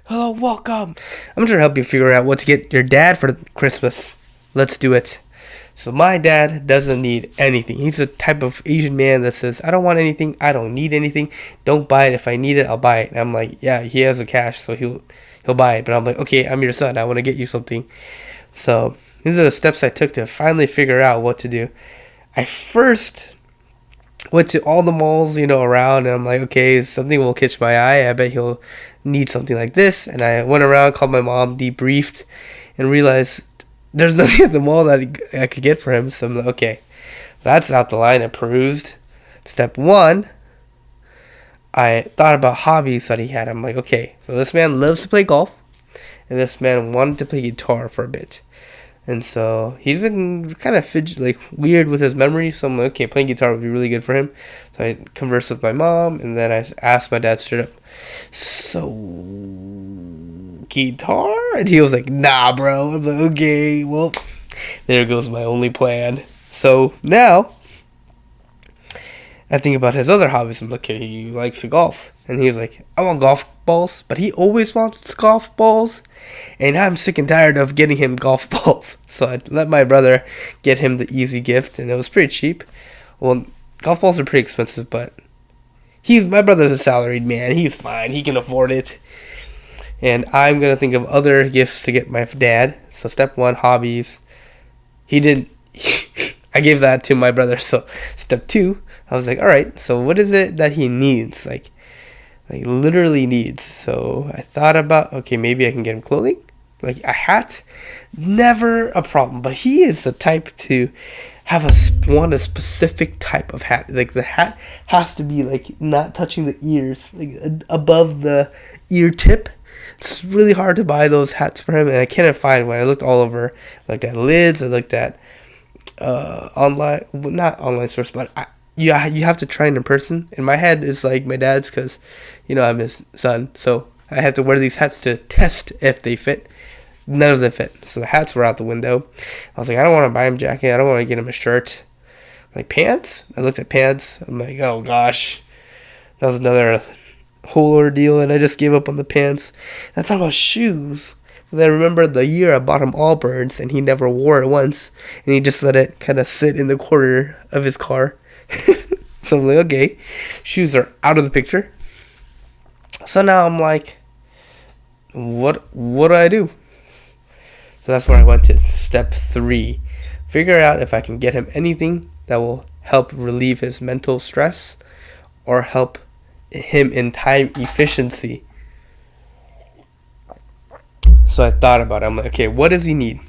Hello, welcome. I'm trying to help you figure out what to get your dad for Christmas. Let's do it. So my dad doesn't need anything. He's the type of Asian man that says, I don't want anything. I don't need anything. Don't buy it. If I need it, I'll buy it. And I'm like, yeah, he has the cash, so he'll buy it. But I'm like, okay, I'm your son. I want to get you something. So these are the steps I took to finally figure out what to do. I first went to all the malls, around, and I'm like, okay, something will catch my eye. I bet he'll need something like this. And I went around, called my mom, debriefed, and realized there's nothing at the mall that I could get for him. So I'm like, okay, that's out the line. I perused. Step one, I thought about hobbies that he had. I'm like, okay, so this man loves to play golf, and this man wanted to play guitar for a bit. And so he's been kind of weird with his memory. So I'm like, okay, playing guitar would be really good for him. So I conversed with my mom, and then I asked my dad straight up, so guitar? And he was like, nah, bro. I'm like, okay, well, there goes my only plan. So now I think about his other hobbies. I'm like, okay, he likes to golf. And he's like, I want golf balls, but he always wants golf balls. And I'm sick and tired of getting him golf balls. So I let my brother get him the easy gift, and it was pretty cheap. Well, golf balls are pretty expensive, but my brother's a salaried man. He's fine. He can afford it. And I'm going to think of other gifts to get my dad. So step one, hobbies. He didn't. I gave that to my brother. So step two, I was like, all right, so what is it that he needs? Like literally needs. So I thought about, okay, maybe I can get him clothing, like a hat. Never a problem. But he is the type to want a specific type of hat. Like the hat has to be like not touching the ears, like above the ear tip. It's really hard to buy those hats for him, and I couldn't find one. I looked all over. I looked at lids. I looked at online, not online source, but you have to try it in person. And my head is like my dad's, because I'm his son, so I have to wear these hats to test if they fit. None of them fit, so the hats were out the window. I was like, I don't want to buy him a jacket. I don't want to get him a shirt. Like pants. I looked at pants. I'm like, oh gosh, that was another whole ordeal, and I just gave up on the pants. And I thought about shoes. And I remember the year I bought him Allbirds, and he never wore it once, and he just let it kind of sit in the corner of his car. So I'm like, okay, shoes are out of the picture. So now I'm like, what do I do? So that's where I went to step 3. Figure out if I can get him anything that will help relieve his mental stress or help him in time efficiency. So I thought about it. I'm like, okay, what does he need?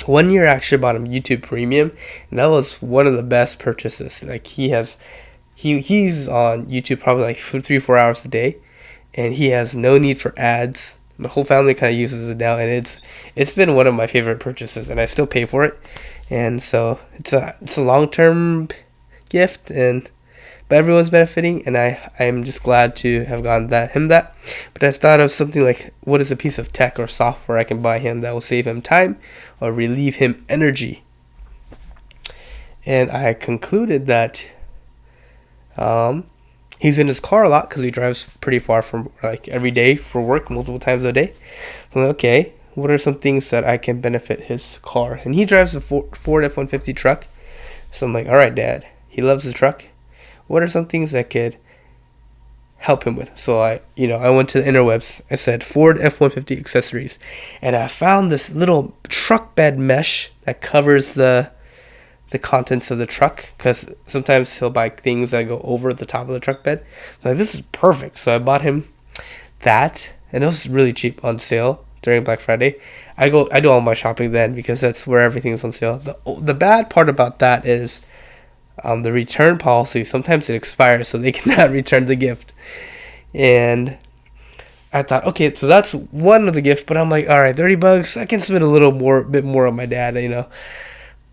1 year I actually bought him YouTube Premium, and that was one of the best purchases. Like he's on YouTube probably like 3-4 hours a day, and he has no need for ads. My whole family kind of uses it now, and it's been one of my favorite purchases, and I still pay for it. And so it's a long-term gift, but everyone's benefiting, and I'm just glad to have gotten him that. But I thought of something like, what is a piece of tech or software I can buy him that will save him time or relieve him energy? And I concluded that he's in his car a lot because he drives pretty far from every day for work, multiple times a day. So I'm like, okay, what are some things that I can benefit his car? And he drives a Ford F-150 truck. So I'm like, all right, Dad, he loves his truck. What are some things that could help him with? So I went to the interwebs. I said Ford F-150 accessories, and I found this little truck bed mesh that covers the contents of the truck, because sometimes he'll buy things that go over the top of the truck bed. So this is perfect. So I bought him that, and it was really cheap on sale during Black Friday. I do all my shopping then because that's where everything is on sale. The bad part about that is the return policy. Sometimes it expires, so they cannot return the gift. And I thought, okay, so that's one of the gift, but I'm like, all right, $30, I can spend a bit more on my dad.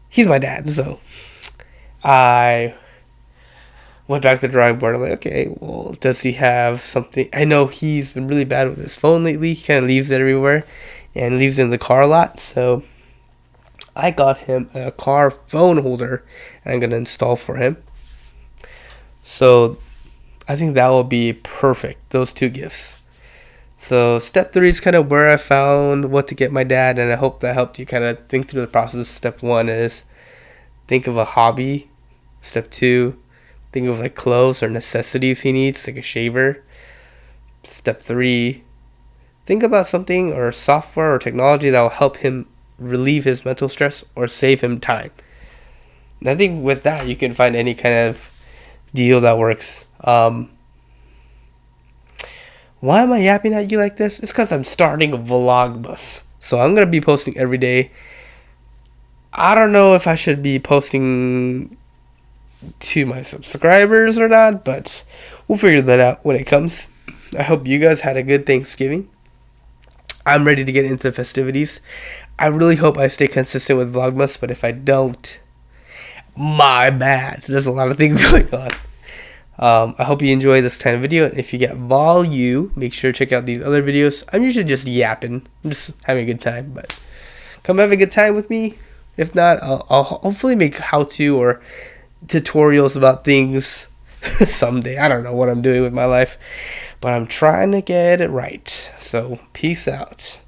He's my dad. So I went back to the drawing board. I'm like, okay, well, does he have something? I know he's been really bad with his phone lately. He kind of leaves it everywhere and leaves it in the car a lot. So I got him a car phone holder, and I'm going to install for him. So I think that will be perfect, those two gifts. So step 3 is kind of where I found what to get my dad, and I hope that helped you kind of think through the process. Step 1 is think of a hobby. Step 2, think of like clothes or necessities he needs, like a shaver. Step 3, think about something or software or technology that will help him relieve his mental stress or save him time. And I think with that, you can find any kind of deal that works. Why am I yapping at you like this? It's because I'm starting a Vlogmas. So I'm going to be posting every day. I don't know if I should be posting to my subscribers or not, but we'll figure that out when it comes. I hope you guys had a good Thanksgiving. I'm ready to get into the festivities. I really hope I stay consistent with Vlogmas, but if I don't, my bad. There's a lot of things going on. I hope you enjoy this kind of video. If you get value, make sure to check out these other videos. I'm usually just yapping. I'm just having a good time, but come have a good time with me. If not, I'll hopefully make how-to or tutorials about things someday. I don't know what I'm doing with my life, but I'm trying to get it right. So peace out.